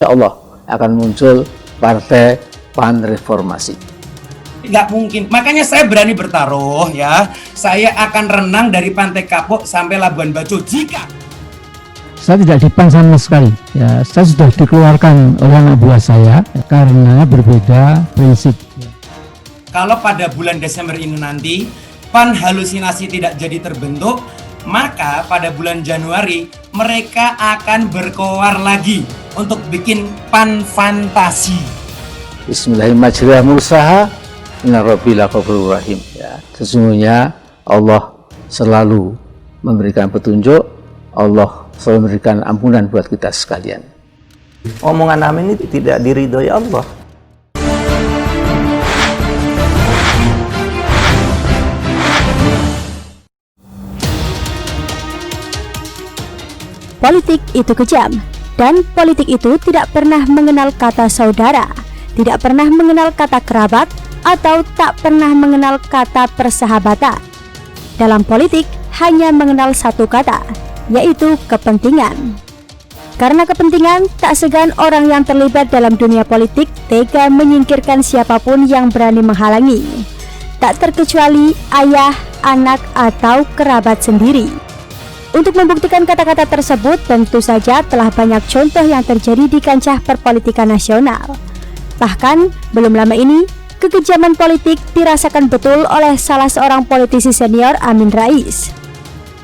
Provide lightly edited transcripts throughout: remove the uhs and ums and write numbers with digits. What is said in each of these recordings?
Insya Allah akan muncul Partai PAN Reformasi. Nggak mungkin, makanya saya berani bertaruh ya, saya akan renang dari Pantai Kapuk sampai Labuan Bajo jika saya tidak di PAN sama sekali. Ya, saya sudah dikeluarkan oleh anak buah saya karena berbeda prinsip. kalau pada bulan Desember ini nanti PAN halusinasi tidak jadi terbentuk, maka pada bulan Januari mereka akan berkoar lagi untuk bikin PAN fantasi. Bismillahirrahmanirrahim. Inna Rabbila Ghafurur Rahim. Ya, sesungguhnya Allah selalu memberikan petunjuk, Allah selalu memberikan ampunan buat kita sekalian. Omongan Amin itu tidak diridhoi Allah. Politik itu kejam, dan politik itu tidak pernah mengenal kata saudara, tidak pernah mengenal kata kerabat, atau tak pernah mengenal kata persahabatan. Dalam politik hanya mengenal satu kata, yaitu kepentingan. Karena kepentingan, tak segan orang yang terlibat dalam dunia politik tega menyingkirkan siapapun yang berani menghalangi, tak terkecuali ayah, anak, atau kerabat sendiri. Untuk membuktikan kata-kata tersebut, tentu saja telah banyak contoh yang terjadi di kancah perpolitikan nasional. Bahkan, belum lama ini, kekejaman politik dirasakan betul oleh salah seorang politisi senior, Amin Rais.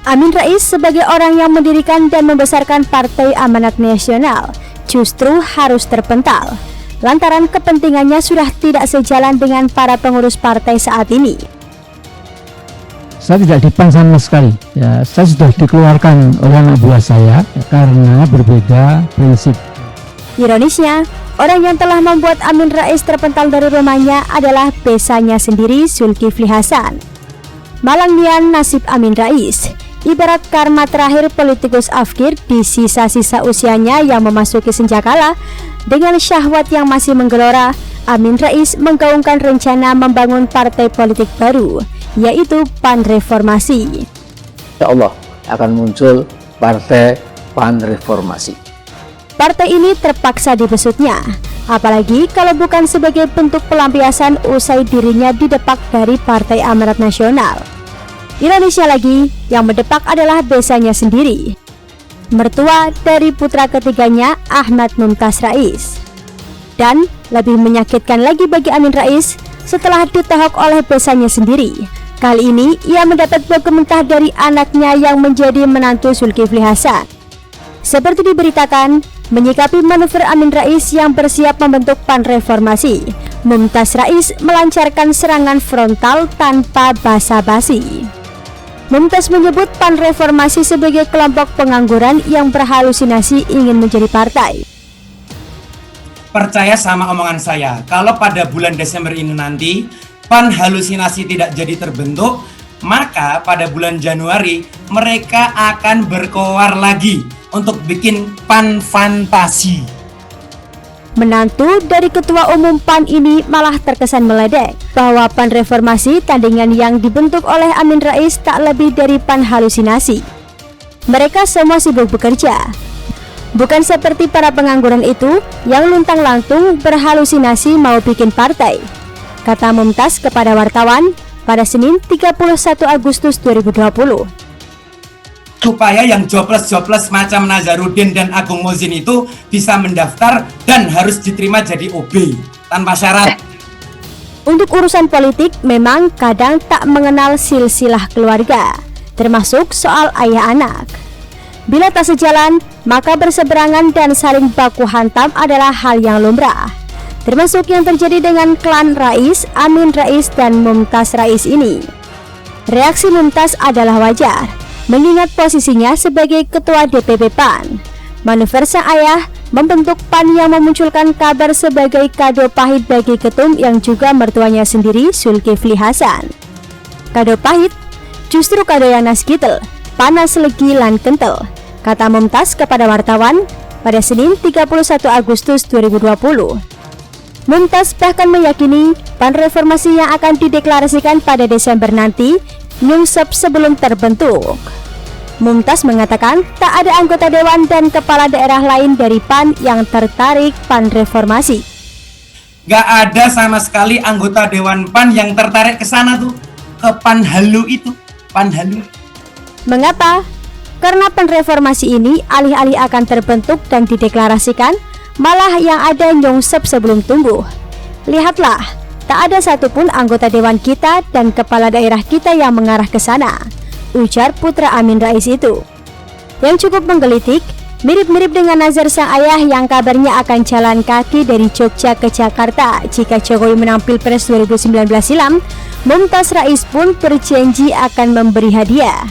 Amin Rais sebagai orang yang mendirikan dan membesarkan Partai Amanat Nasional justru harus terpental, lantaran kepentingannya sudah tidak sejalan dengan para pengurus partai saat ini. Saya tidak di PAN sama sekali. Ya, saya sudah dikeluarkan oleh anak buah saya karena berbeda prinsip. Ironisnya, orang yang telah membuat Amin Rais terpental dari rumahnya adalah besannya sendiri, Zulkifli Hasan. Malang nian nasib Amin Rais, ibarat karma terakhir politikus afkir di sisa-sisa usianya yang memasuki senjakala. Dengan syahwat yang masih menggelora, Amin Rais menggaungkan rencana membangun partai politik baru, yaitu PAN Reformasi. Insya Allah akan muncul Partai PAN Reformasi. Partai ini terpaksa dibesutnya, apalagi kalau bukan sebagai bentuk pelampiasan usai dirinya didepak dari Partai Amanat Nasional. Ironisnya lagi, yang mendepak adalah besannya sendiri, mertua dari putra ketiganya, Ahmad Mumtaz Rais. Dan lebih menyakitkan lagi bagi Amin Rais, setelah ditohok oleh besannya sendiri, kali ini ia mendapat bau mentah dari anaknya yang menjadi menantu Zulkifli Hasan. Seperti diberitakan, menyikapi manuver Amin Rais yang bersiap membentuk PAN Reformasi, Mumtaz Rais melancarkan serangan frontal tanpa basa-basi. Mumtaz menyebut PAN Reformasi sebagai kelompok pengangguran yang berhalusinasi ingin menjadi partai. Percaya sama omongan saya, kalau pada bulan Desember ini nanti PAN halusinasi tidak jadi terbentuk, maka pada bulan Januari mereka akan berkoar lagi untuk bikin PAN fantasi. Menantu dari Ketua Umum PAN ini malah terkesan meledek bahwa PAN Reformasi tandingan yang dibentuk oleh Amin Rais tak lebih dari PAN halusinasi. Mereka semua sibuk bekerja, bukan seperti para pengangguran itu yang luntang-lantung berhalusinasi mau bikin partai, kata Mumtaz kepada wartawan pada Senin 31 Agustus 2020. Supaya yang jobless-jobless macam Nazarudin dan Agung Muzin itu bisa mendaftar dan harus diterima jadi OB tanpa syarat. Untuk urusan politik memang kadang tak mengenal silsilah keluarga, termasuk soal ayah anak. Bila tak sejalan, maka berseberangan dan saling baku hantam adalah hal yang lumrah, termasuk yang terjadi dengan klan Rais, Amin Rais, dan Mumtaz Rais ini. Reaksi Mumtaz adalah wajar, mengingat posisinya sebagai Ketua DPP PAN. Manuver sang ayah membentuk PAN yang memunculkan kabar sebagai kado pahit bagi ketum yang juga mertuanya sendiri, Zulkifli Hasan. Kado pahit? Justru kado yang nasgitel, panas legi lan kental, kata Mumtaz kepada wartawan pada Senin 31 Agustus 2020. Mumtaz bahkan meyakini PAN Reformasi yang akan dideklarasikan pada Desember nanti nyungsep sebelum terbentuk. Mumtaz mengatakan tak ada anggota dewan dan kepala daerah lain dari PAN yang tertarik PAN reformasi. Gak ada sama sekali anggota Dewan PAN yang tertarik ke sana tuh, ke Panhalu itu, Panhalu. Mengapa? Karena PAN reformasi ini alih-alih akan terbentuk dan dideklarasikan, malah yang ada nyungsep sebelum tumbuh. Lihatlah, tak ada satupun anggota dewan kita dan kepala daerah kita yang mengarah ke sana, ujar putra Amin Rais itu. Yang cukup menggelitik, mirip-mirip dengan Nazar sang ayah yang kabarnya akan jalan kaki dari Jogja ke Jakarta jika Jokowi menang Pilpres 2019 silam. Mumtaz Rais pun berjanji akan memberi hadiah.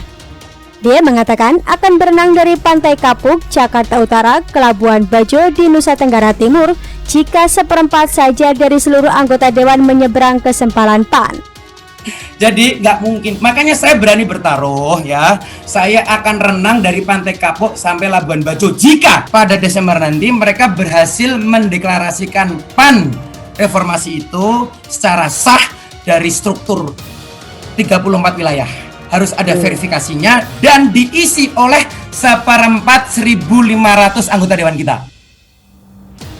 Dia mengatakan akan berenang dari Pantai Kapuk, Jakarta Utara ke Labuan Bajo di Nusa Tenggara Timur jika seperempat saja dari seluruh anggota dewan menyeberang ke sempalan PAN. Jadi nggak mungkin, makanya saya berani bertaruh ya, saya akan renang dari Pantai Kapuk sampai Labuan Bajo jika pada Desember nanti mereka berhasil mendeklarasikan PAN reformasi itu secara sah dari struktur 34 wilayah. Harus ada verifikasinya dan diisi oleh 1/4 1.500 anggota dewan kita.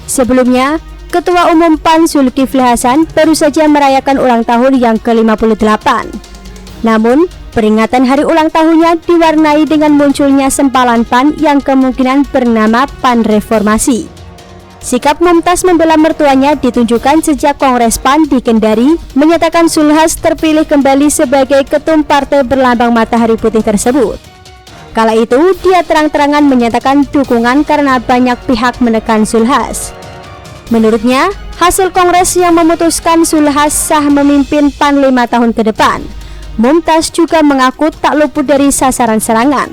Sebelumnya, Ketua Umum PAN Zulkifli Hasan baru saja merayakan ulang tahun yang ke-58. Namun, peringatan hari ulang tahunnya diwarnai dengan munculnya sempalan PAN yang kemungkinan bernama PAN Reformasi. Sikap Mumtaz membela mertuanya ditunjukkan sejak Kongres PAN di Kendari menyatakan Zulhas terpilih kembali sebagai ketum partai berlambang matahari putih tersebut. Kala itu, dia terang-terangan menyatakan dukungan karena banyak pihak menekan Zulhas. Menurutnya, hasil Kongres yang memutuskan Zulhas sah memimpin PAN 5 tahun ke depan. Mumtaz juga mengaku tak luput dari sasaran serangan.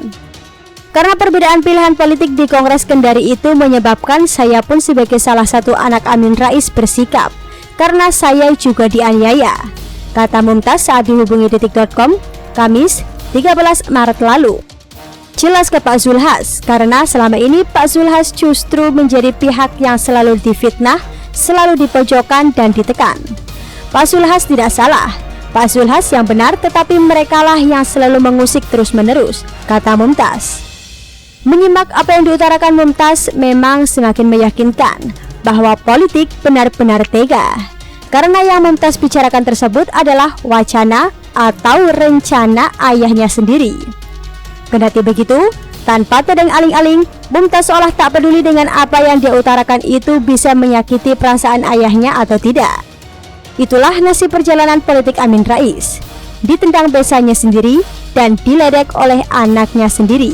Karena perbedaan pilihan politik di Kongres Kendari itu menyebabkan saya pun sebagai salah satu anak Amin Rais bersikap, karena saya juga dianiaya, kata Mumtaz saat dihubungi detik.com, Kamis 13 Maret lalu. Jelas ke Pak Zulhas, karena selama ini Pak Zulhas justru menjadi pihak yang selalu difitnah, selalu dipojokkan dan ditekan. Pak Zulhas tidak salah, Pak Zulhas yang benar, tetapi merekalah yang selalu mengusik terus-menerus, kata Mumtaz. Menyimak apa yang diutarakan Mumtaz memang semakin meyakinkan bahwa politik benar-benar tega. Karena yang Mumtaz bicarakan tersebut adalah wacana atau rencana ayahnya sendiri. Kendati begitu, tanpa tedeng aling-aling, Mumtaz seolah tak peduli dengan apa yang dia utarakan itu bisa menyakiti perasaan ayahnya atau tidak. Itulah nasib perjalanan politik Amin Rais. Ditendang besanya sendiri dan diledek oleh anaknya sendiri.